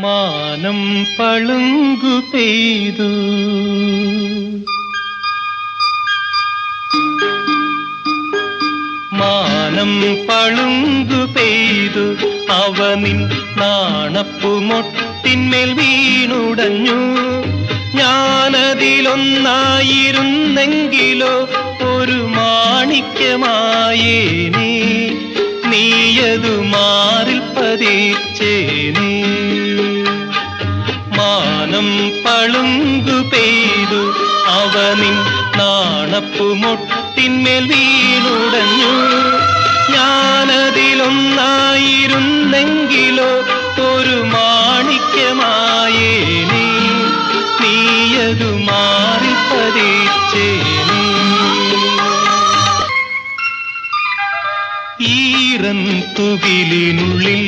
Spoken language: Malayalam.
മാനം പളുങ്കു പെയ്തു മാനം പളുങ്കു പെയ്തു അവനിൻ നാണപ്പുമൊട്ടിന്മേൽ വീണുടഞ്ഞു. ഞാനതിലൊന്നായിരുന്നെങ്കിലോ ഒരു മാണിക്യമായേനേ, നീയതു മാറിൽ പതിച്ചേനേ. മാനം പളുങ്കു പെയ്തു അവനിൻ നാണപ്പുമൊട്ടിന്മേൽ വീണുടഞ്ഞു. ഞാനതിലൊന്നായിരുന്നെങ്കിലോ ഒരു മാണിക്യമായേനേ, നീയതു മാറി പതിച്ചേനേ. ഈറൻ തുകിലിനുള്ളിൽ